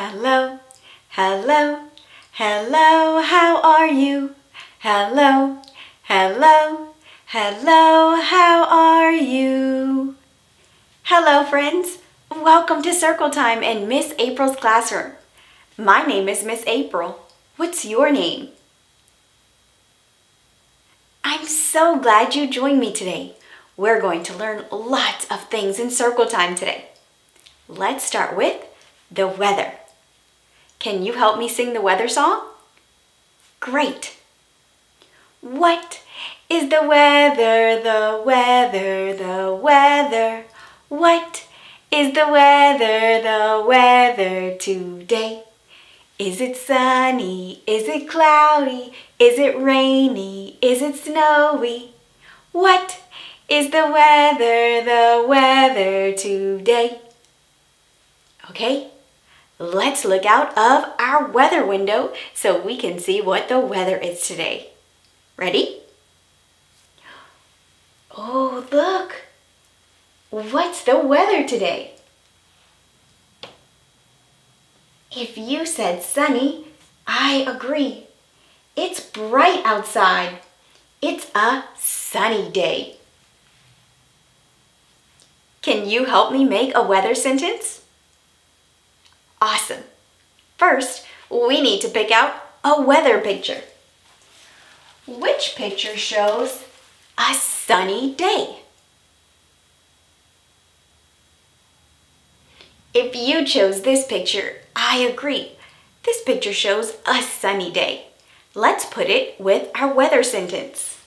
Hello, hello, hello, how are you? Hello, hello, hello, how are you? Hello, friends. Welcome to Circle Time in Miss April's classroom. My name is Miss April. What's your name? I'm so glad you joined me today. We're going to learn lots of things in Circle Time today. Let's start with the weather. Can you help me sing the weather song? Great! What is the weather, the weather, the weather? What is the weather today? Is it sunny? Is it cloudy? Is it rainy? Is it snowy? What is the weather today? Okay, let's look out of our weather window so we can see what the weather is today. Ready? Oh, look! What's the weather today? If you said sunny, I agree. It's bright outside. It's a sunny day. Can you help me make a weather sentence? Awesome. First, we need to pick out a weather picture. Which picture shows a sunny day? If you chose this picture, I agree. This picture shows a sunny day. Let's put it with our weather sentence.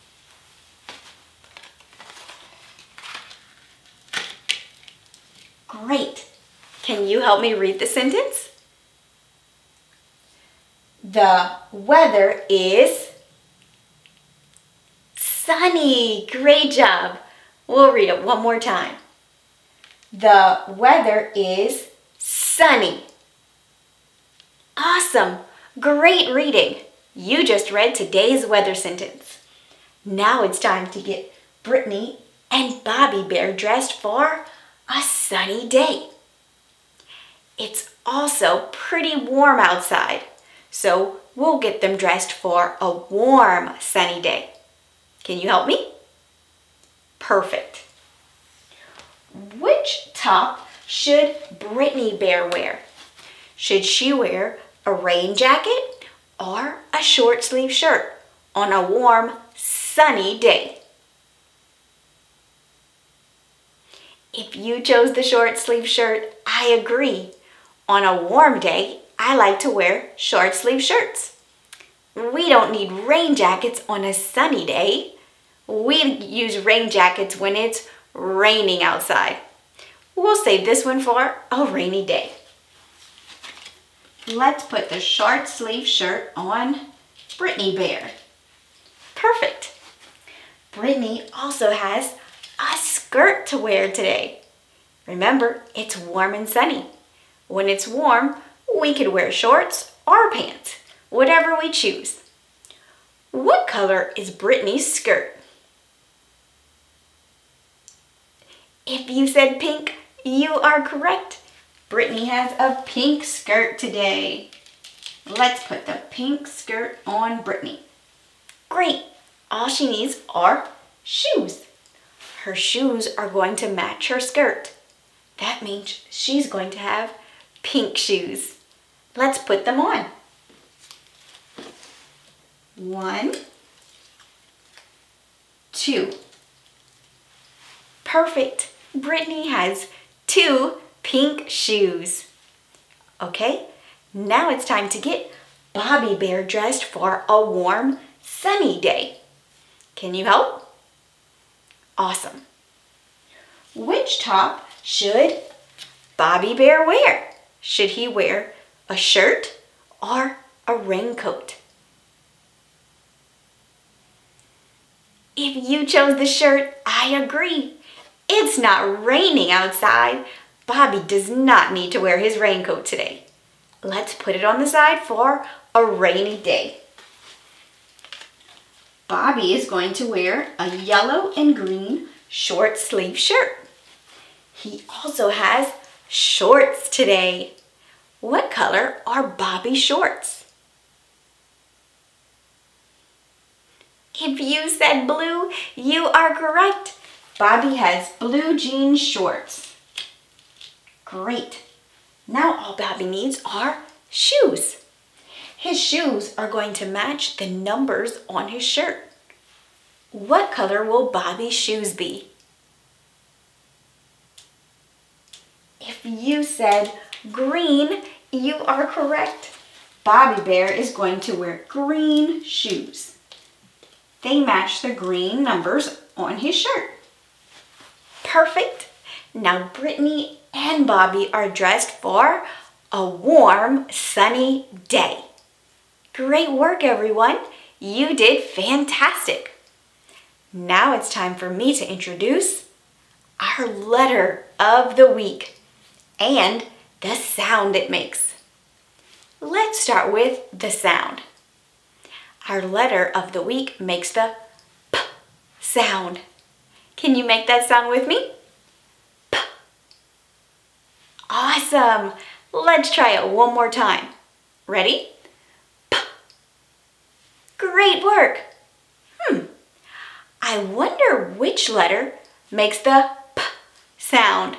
Great. Can you help me read the sentence? The weather is sunny. Great job. We'll read it one more time. The weather is sunny. Awesome. Great reading. You just read today's weather sentence. Now it's time to get Brittany and Bobby Bear dressed for a sunny day. It's also pretty warm outside, so we'll get them dressed for a warm, sunny day. Can you help me? Perfect. Which top should Brittany Bear wear? Should she wear a rain jacket or a short sleeve shirt on a warm, sunny day? If you chose the short sleeve shirt, I agree. On a warm day, I like to wear short sleeve shirts. We don't need rain jackets on a sunny day. We use rain jackets when it's raining outside. We'll save this one for a rainy day. Let's put the short sleeve shirt on Brittany Bear. Perfect. Brittany also has a skirt to wear today. Remember, it's warm and sunny. When it's warm, we could wear shorts or pants, whatever we choose. What color is Brittany's skirt? If you said pink, you are correct. Brittany has a pink skirt today. Let's put the pink skirt on Brittany. Great. All she needs are shoes. Her shoes are going to match her skirt. That means she's going to have pink shoes. Let's put them on. 1, 2. Perfect. Brittany has 2 pink shoes. Okay, now it's time to get Bobby Bear dressed for a warm, sunny day. Can you help? Awesome. Which top should Bobby Bear wear? Should he wear a shirt or a raincoat? If you chose the shirt, I agree. It's not raining outside. Bobby does not need to wear his raincoat today. Let's put it on the side for a rainy day. Bobby is going to wear a yellow and green short sleeve shirt. He also has shorts today. what color are Bobby's shorts? If you said blue, you are correct. Bobby has blue jean shorts. Great. Now all Bobby needs are shoes. His shoes are going to match the numbers on his shirt. What color will Bobby's shoes be? If you said green, you are correct. Bobby Bear is going to wear green shoes. They match the green numbers on his shirt. Perfect. Now Brittany and Bobby are dressed for a warm, sunny day. Great work, everyone. You did fantastic. Now it's time for me to introduce our letter of the week and the sound it makes. Let's start with the sound. Our letter of the week makes the P sound. Can you make that sound with me? P. Awesome. Let's try it one more time. Ready? P. Great work. I wonder which letter makes the P sound.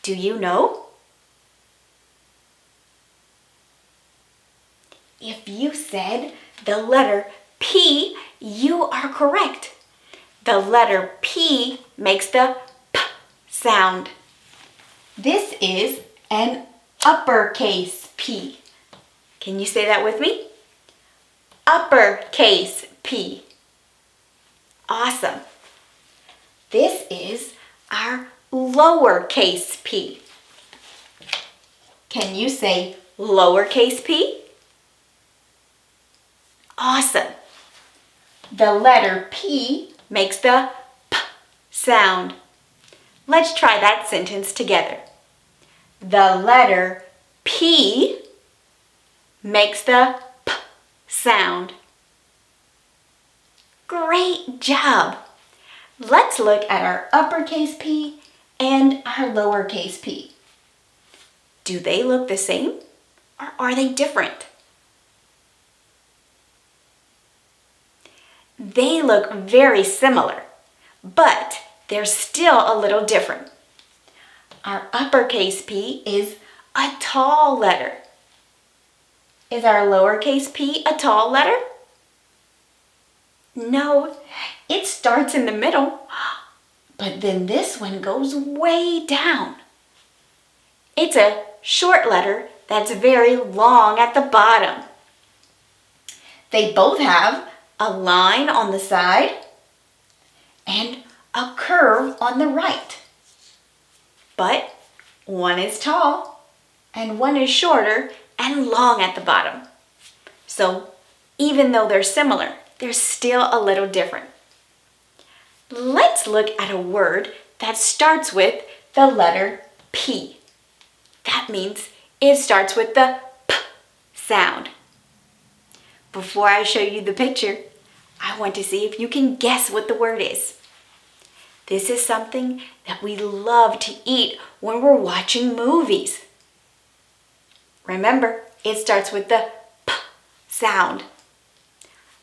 Do you know? If you said the letter P, you are correct. The letter P makes the P sound. This is an uppercase P. Can you say that with me? Uppercase P. Awesome. This is our lowercase p. Can you say lowercase p? Awesome. The letter P makes the P sound. Let's try that sentence together. The letter P makes the P sound. Great job! Let's look at our uppercase P and our lowercase p. Do they look the same or are they different? They look very similar, but they're still a little different. Our uppercase P is a tall letter. Is our lowercase p a tall letter? No, it starts in the middle, but then this one goes way down. It's a short letter that's very long at the bottom. They both have a line on the side and a curve on the right. But one is tall and one is shorter and long at the bottom. So even though they're similar, they're still a little different. Let's look at a word that starts with the letter P. That means it starts with the P sound. Before I show you the picture, I want to see if you can guess what the word is. This is something that we love to eat when we're watching movies. Remember, it starts with the P sound.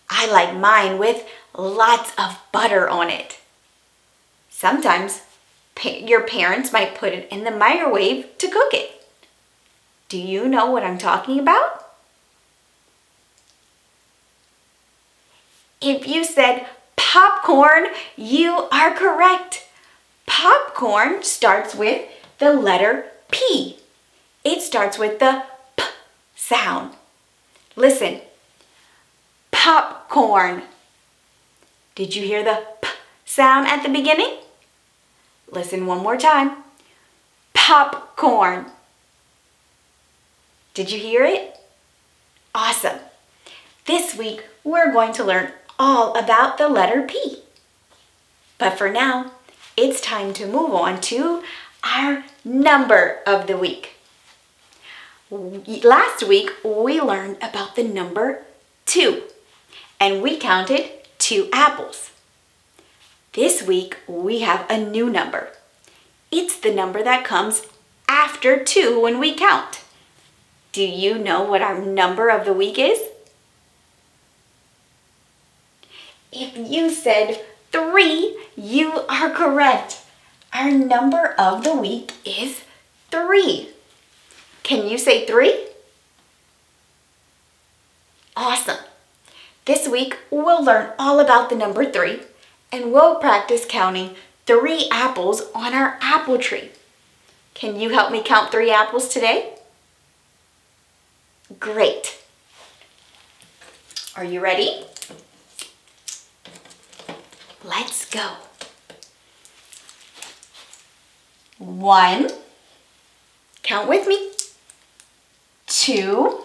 I like mine with lots of butter on it. Sometimes your parents might put it in the microwave to cook it. Do you know what I'm talking about? If you said popcorn, you are correct. Popcorn starts with the letter P. It starts with the P sound. Listen. Popcorn. Did you hear the P sound at the beginning? Listen one more time. Popcorn. Did you hear it? Awesome. This week, we're going to learn all about the letter P. But for now, it's time to move on to our number of the week. Last week, we learned about the number 2. And we counted 2 apples. This week, we have a new number. It's the number that comes after 2 when we count. Do you know what our number of the week is? If you said 3, you are correct. Our number of the week is 3. Can you say 3? Awesome. This week, we'll learn all about the number 3, and we'll practice counting 3 apples on our apple tree. Can you help me count 3 apples today? Great. Are you ready? Let's go. 1, count with me. 2,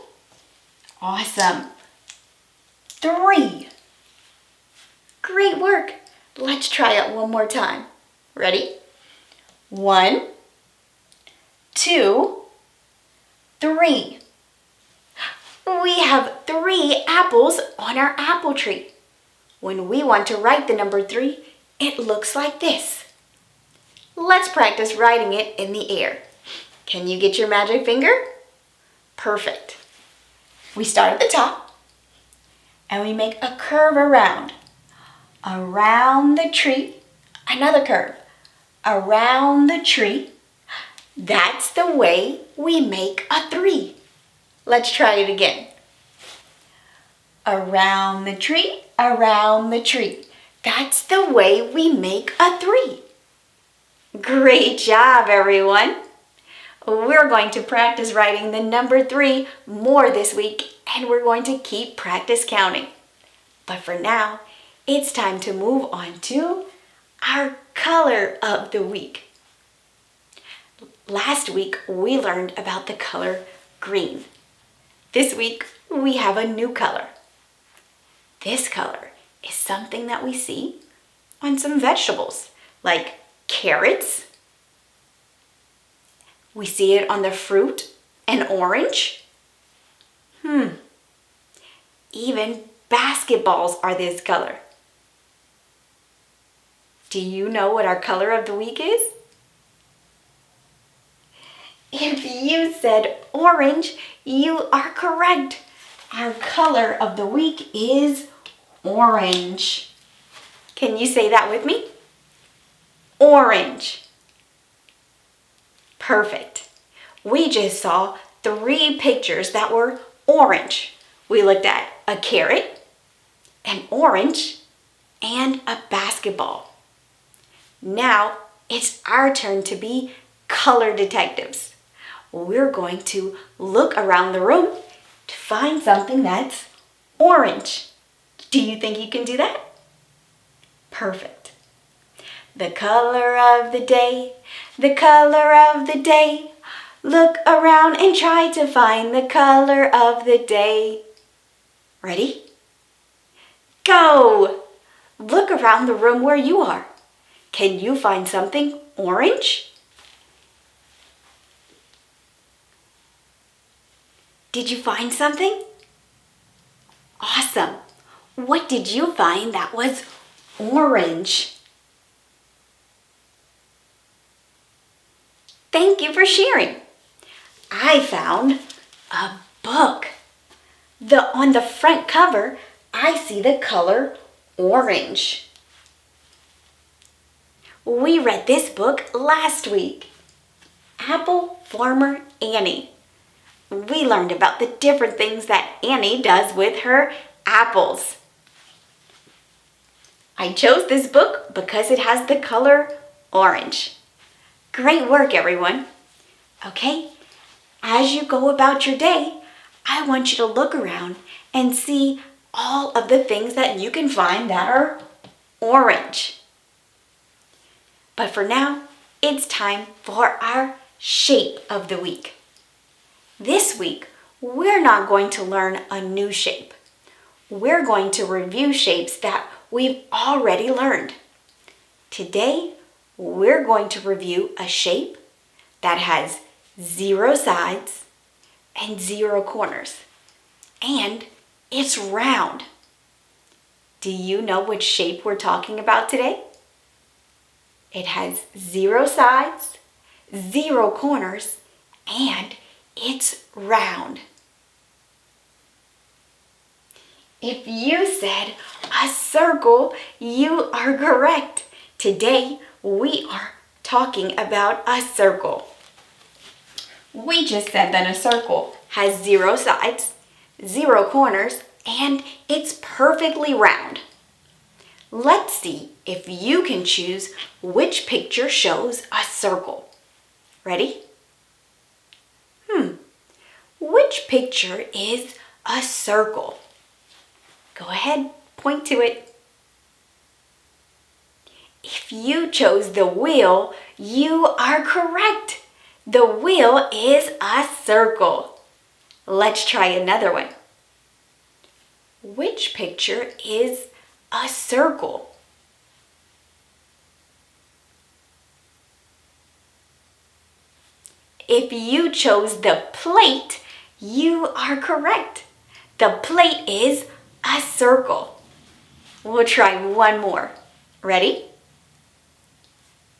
awesome. 3, great work. Let's try it one more time. Ready? 1, 2, 3. We have 3 apples on our apple tree. When we want to write the number 3, it looks like this. Let's practice writing it in the air. Can you get your magic finger? Perfect. We start at the top and we make a curve around. Around the tree, another curve. Around the tree. That's the way we make a 3. Let's try it again. Around the tree, around the tree. That's the way we make a 3. Great job, everyone. We're going to practice writing the number 3 more this week, and we're going to keep practice counting. But for now, it's time to move on to our color of the week. Last week, we learned about the color green. This week, we have a new color. This color is something that we see on some vegetables, like carrots. We see it on the fruit, an orange. Even basketballs are this color. Do you know what our color of the week is? If you said orange, you are correct. Our color of the week is orange. Can you say that with me? Orange. Perfect. We just saw 3 pictures that were orange. We looked at a carrot, an orange, and a basketball. Now it's our turn to be color detectives. We're going to look around the room to find something that's orange. Do you think you can do that? Perfect. The color of the day, the color of the day. Look around and try to find the color of the day. Ready? Go! Look around the room where you are. Can you find something orange? Did you find something? Awesome. What did you find that was orange? Thank you for sharing. I found a book. On the front cover, I see the color orange. We read this book last week. Apple Farmer Annie. We learned about the different things that Annie does with her apples. I chose this book because it has the color orange. Great work, everyone. Okay, as you go about your day, I want you to look around and see all of the things that you can find that are orange. But for now, it's time for our shape of the week. This week, we're not going to learn a new shape. We're going to review shapes that we've already learned. Today, we're going to review a shape that has 0 sides and 0 corners. And it's round. Do you know which shape we're talking about today? It has 0 sides, 0 corners, and it's round. If you said a circle, you are correct. Today, we are talking about a circle. We just said that a circle has 0 sides, 0 corners, and it's perfectly round. Let's see if you can choose which picture shows a circle. Ready? Which picture is a circle? Go ahead, point to it. If you chose the wheel, you are correct. The wheel is a circle. Let's try another one. Which picture is a circle? If you chose the plate, you are correct. The plate is a circle. We'll try one more. Ready?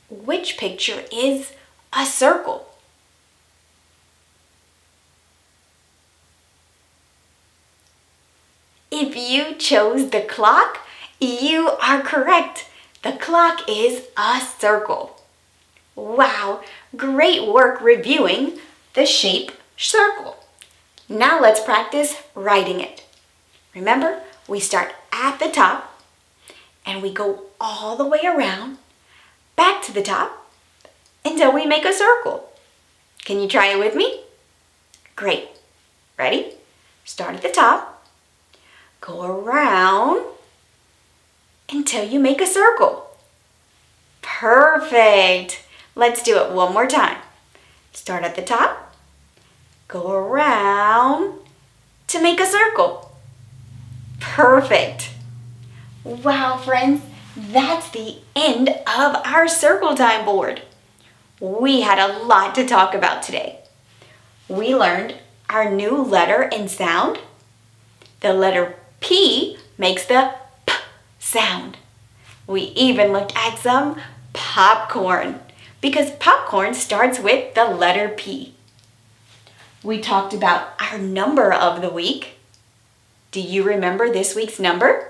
Which picture is a circle? If you chose the clock, you are correct. The clock is a circle. Wow, great work reviewing the shape circle. Now let's practice writing it. Remember, we start at the top and we go all the way around, back to the top until we make a circle. Can you try it with me? Great. Ready? Start at the top, go around until you make a circle. Perfect. Let's do it one more time. Start at the top, go around to make a circle. Perfect. Wow, friends, that's the end of our circle time board. We had a lot to talk about today. We learned our new letter and sound. The letter P makes the P sound. We even looked at some popcorn because popcorn starts with the letter P. We talked about our number of the week. Do you remember this week's number?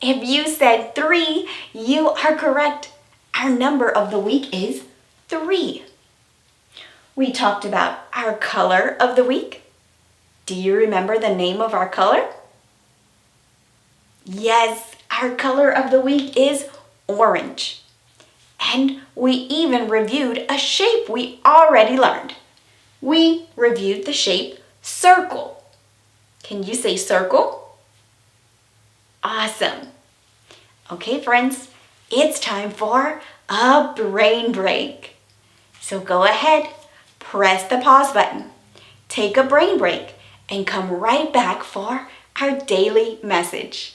If you said 3, you are correct. Our number of the week is 3. We talked about our color of the week. Do you remember the name of our color? Yes, our color of the week is orange. And we even reviewed a shape we already learned. We reviewed the shape circle. Can you say circle? Awesome. Okay, friends, it's time for a brain break. So go ahead, press the pause button, take a brain break, and come right back for our daily message.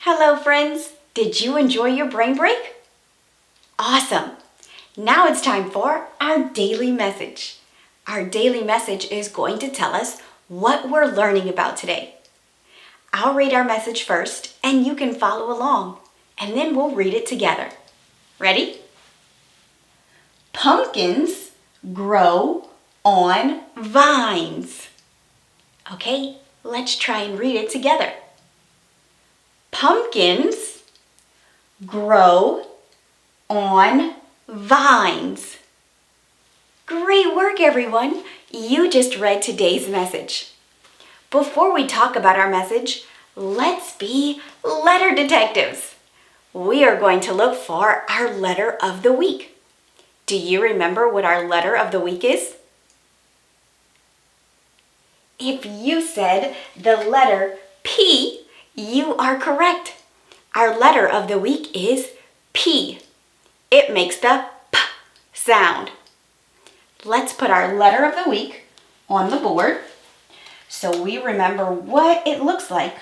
Hello, friends. Did you enjoy your brain break? Awesome. Now it's time for our daily message. Our daily message is going to tell us what we're learning about today. I'll read our message first, and you can follow along, and then we'll read it together. Ready? Pumpkins grow on vines. Okay, let's try and read it together. Pumpkins grow on vines. Great work, everyone. You just read today's message. Before we talk about our message, let's be letter detectives. We are going to look for our letter of the week. Do you remember what our letter of the week is? If you said the letter P, you are correct. Our letter of the week is P. It makes the P sound. Let's put our letter of the week on the board so we remember what it looks like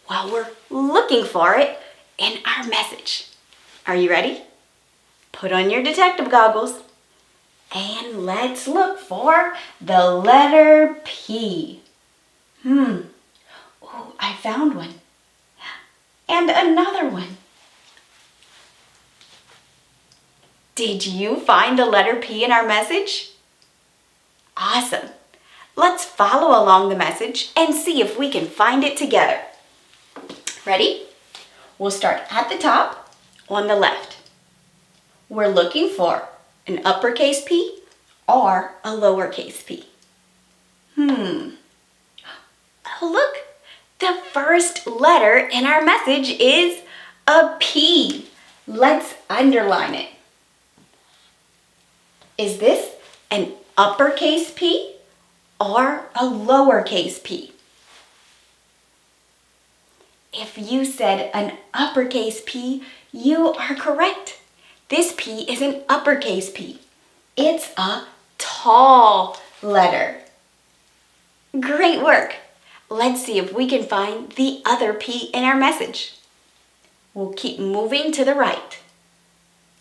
while we're looking for it in our message. Are you ready? Put on your detective goggles and let's look for the letter P. Oh, I found one. And another one. Did you find the letter P in our message? Awesome. Let's follow along the message and see if we can find it together. Ready? We'll start at the top on the left. We're looking for an uppercase P or a lowercase p. Oh, look, the first letter in our message is a P. Let's underline it. Is this an uppercase P or a lowercase p? If you said an uppercase P, you are correct. This P is an uppercase P. It's a tall letter. Great work. Let's see if we can find the other P in our message. We'll keep moving to the right.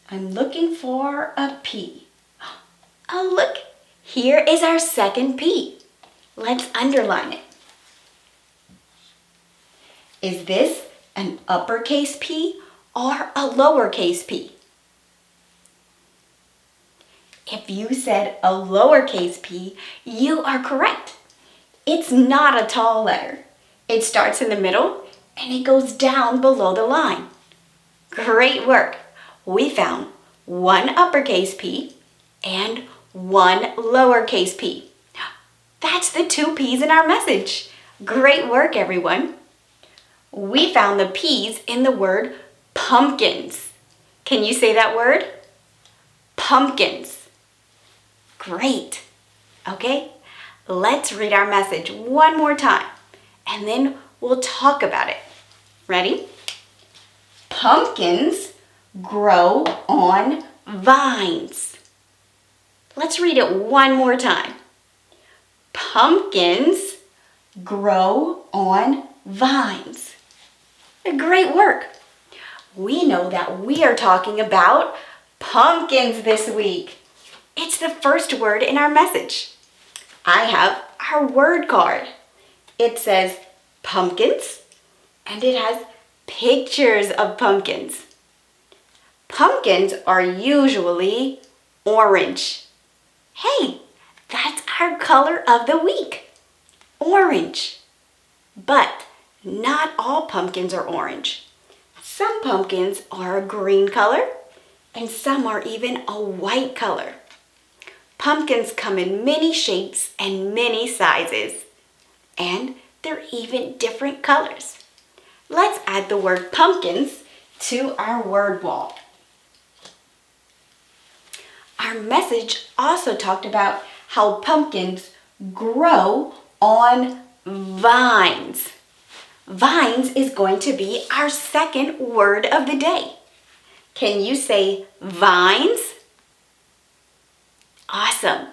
I'm looking for a P. Oh, look, here is our second P. Let's underline it. Is this an uppercase P or a lowercase p? If you said a lowercase p, you are correct. It's not a tall letter. It starts in the middle and it goes down below the line. Great work. We found one uppercase P and one lowercase p. That's the two P's in our message. Great work, everyone. We found the P's in the word pumpkins. Can you say that word? Pumpkins. Great. Okay, let's read our message one more time and then we'll talk about it. Ready? Pumpkins grow on vines. Let's read it one more time. Pumpkins grow on vines. Great work. We know that we are talking about pumpkins this week. It's the first word in our message. I have our word card. It says pumpkins and it has pictures of pumpkins. Pumpkins are usually orange. Hey, that's our color of the week, orange. But not all pumpkins are orange. Some pumpkins are a green color and some are even a white color. Pumpkins come in many shapes and many sizes, and they're even different colors. Let's add the word pumpkins to our word wall. Our message also talked about how pumpkins grow on vines. Vines is going to be our second word of the day. Can you say vines? Awesome.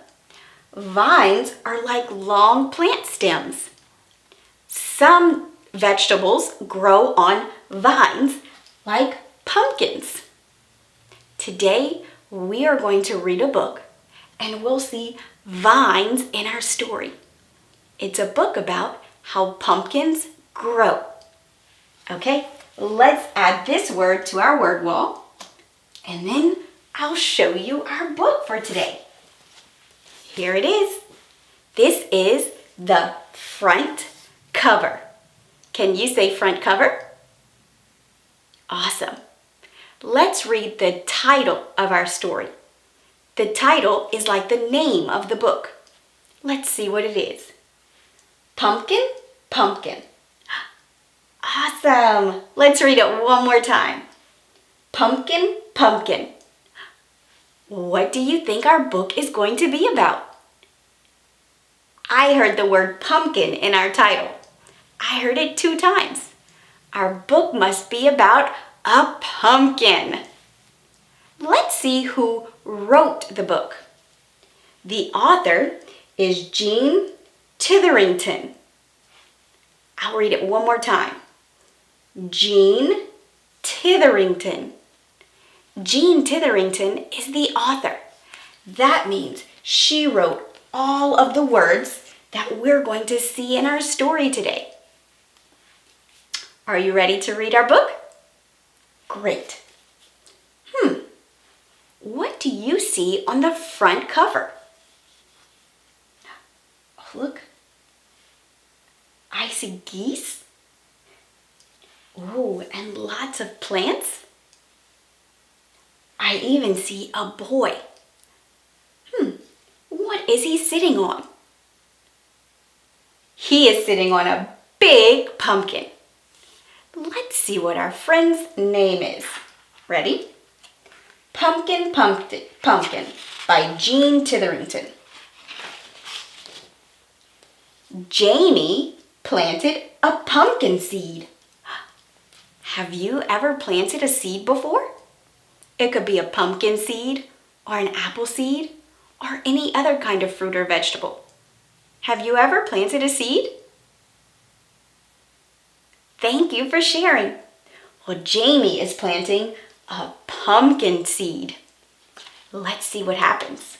Vines are like long plant stems. Some vegetables grow on vines like pumpkins. Today, we are going to read a book and we'll see vines in our story. It's a book about how pumpkins grow. Okay, let's add this word to our word wall and then I'll show you our book for today. Here it is. This is the front cover. Can you say front cover? Awesome. Let's read the title of our story. The title is like the name of the book. Let's see what it is. Pumpkin, pumpkin. Awesome. Let's read it one more time. Pumpkin, pumpkin. What do you think our book is going to be about? I heard the word pumpkin in our title. I heard it 2 times. Our book must be about a pumpkin. Let's see who wrote the book. The author is Jeanne Titherington. I'll read it one more time. Jeanne Titherington. Jeanne Titherington is the author. That means she wrote all of the words that we're going to see in our story today. Are you ready to read our book? Great. What do you see on the front cover? Oh, look. I see geese. Oh, and lots of plants. I even see a boy. What is he sitting on? He is sitting on a big pumpkin. Let's see what our friend's name is. Ready? Pumpkin by Jeanne Titherington. Jamie planted a pumpkin seed. Have you ever planted a seed before? It could be a pumpkin seed or an apple seed or any other kind of fruit or vegetable. Have you ever planted a seed? Thank you for sharing. Well, Jamie is planting a pumpkin seed. Let's see what happens.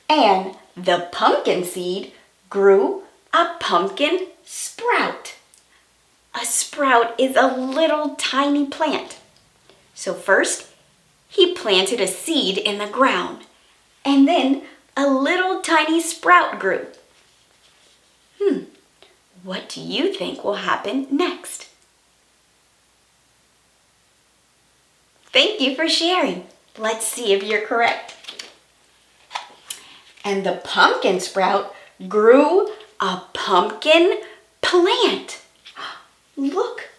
And the pumpkin seed grew a pumpkin sprout. A sprout is a little tiny plant. So first, he planted a seed in the ground, and then a little tiny sprout grew. What do you think will happen next? Thank you for sharing. Let's see if you're correct. And the pumpkin sprout grew a pumpkin plant. Look,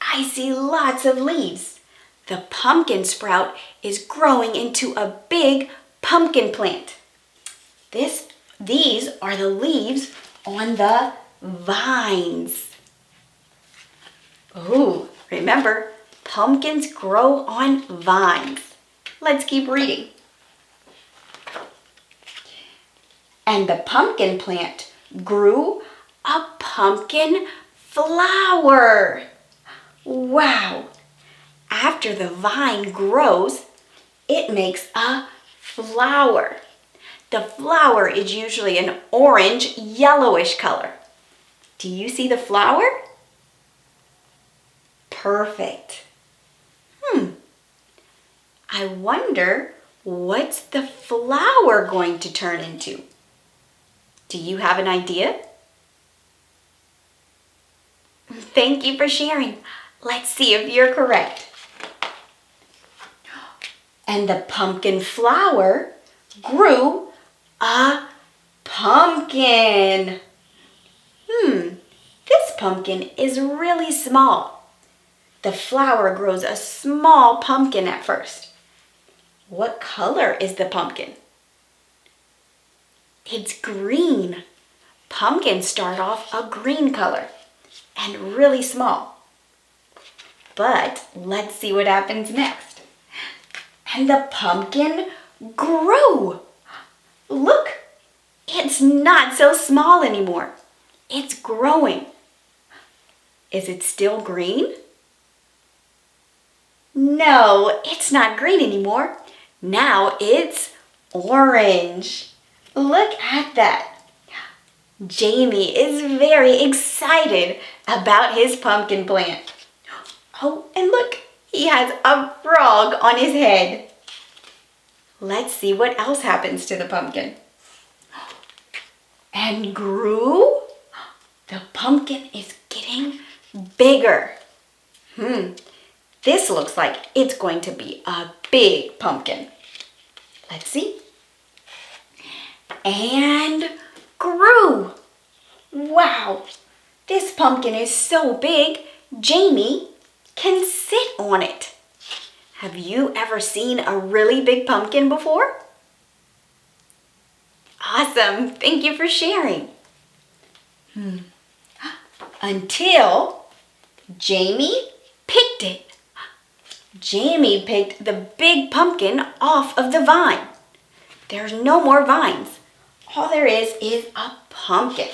I see lots of leaves. The pumpkin sprout is growing into a big pumpkin plant. These are the leaves on the vines. Oh, remember, pumpkins grow on vines. Let's keep reading. And the pumpkin plant grew a pumpkin flower. Wow! After the vine grows, it makes a flower. The flower is usually an orange, yellowish color. Do you see the flower? Perfect. I wonder what's the flower going to turn into? Do you have an idea? Thank you for sharing. Let's see if you're correct. And the pumpkin flower grew a pumpkin. This pumpkin is really small. The flower grows a small pumpkin at first. What color is the pumpkin? It's green. Pumpkins start off a green color and really small. But let's see what happens next. And the pumpkin grew. Look, it's not so small anymore. It's growing. Is it still green? No, it's not green anymore. Now it's orange. Look at that. Jamie is very excited about his pumpkin plant. Oh, and look, he has a frog on his head. Let's see what else happens to the pumpkin. And grew. The pumpkin is getting bigger. This looks like it's going to be a big pumpkin. Let's see. And grew. Wow, this pumpkin is so big, Jamie can sit on it. Have you ever seen a really big pumpkin before? Awesome, thank you for sharing. Until Jamie picked it. Jamie picked the big pumpkin off of the vine. There's no more vines. All there is a pumpkin,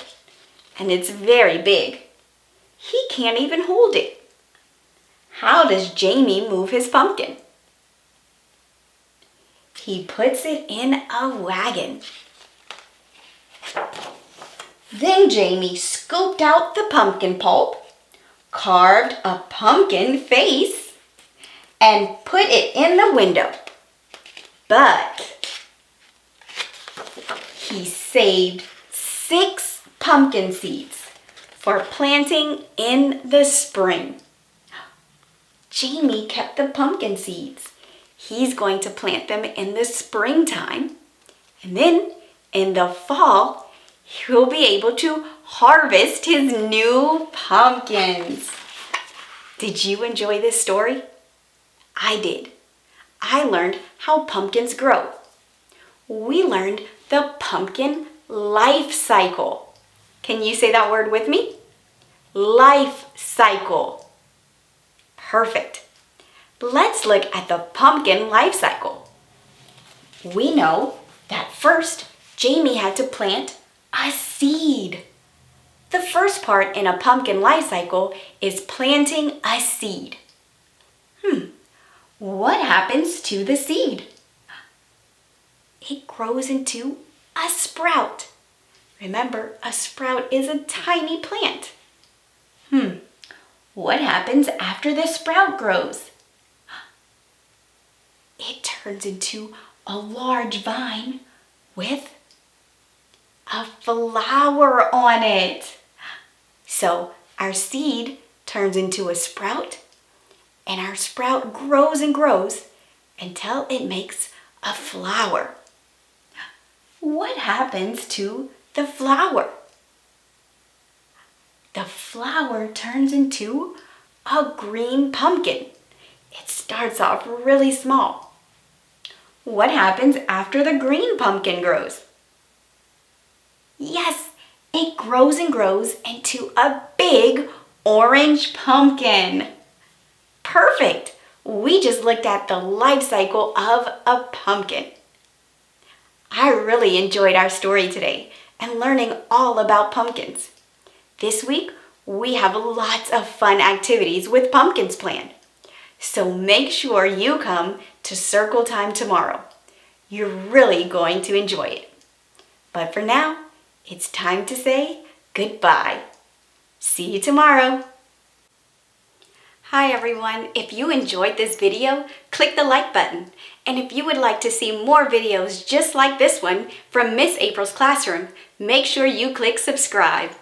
and it's very big. He can't even hold it. How does Jamie move his pumpkin? He puts it in a wagon. Then Jamie scooped out the pumpkin pulp carved a pumpkin face and put it in the window. But he saved 6 pumpkin seeds for planting in the spring. Jamie kept the pumpkin seeds. He's going to plant them in the springtime. And then in the fall, he'll be able to harvest his new pumpkins. Did you enjoy this story? I did. I learned how pumpkins grow. We learned the pumpkin life cycle. Can you say that word with me? Life cycle. Perfect. Let's look at the pumpkin life cycle. We know that first, Jamie had to plant a seed. The first part in a pumpkin life cycle is planting a seed. What happens to the seed? It grows into a sprout. Remember, a sprout is a tiny plant. What happens after the sprout grows? It turns into a large vine with a flower on it. So our seed turns into a sprout, and our sprout grows and grows until it makes a flower. What happens to the flower? The flower turns into a green pumpkin. It starts off really small. What happens after the green pumpkin grows? Yes, it grows and grows into a big orange pumpkin. Perfect! We just looked at the life cycle of a pumpkin. I really enjoyed our story today and learning all about pumpkins. This week, we have lots of fun activities with pumpkins planned. So make sure you come to Circle Time tomorrow. You're really going to enjoy it. But for now, it's time to say goodbye. See you tomorrow. Hi everyone. If you enjoyed this video, click the like button. And if you would like to see more videos just like this one from Miss April's classroom, make sure you click subscribe.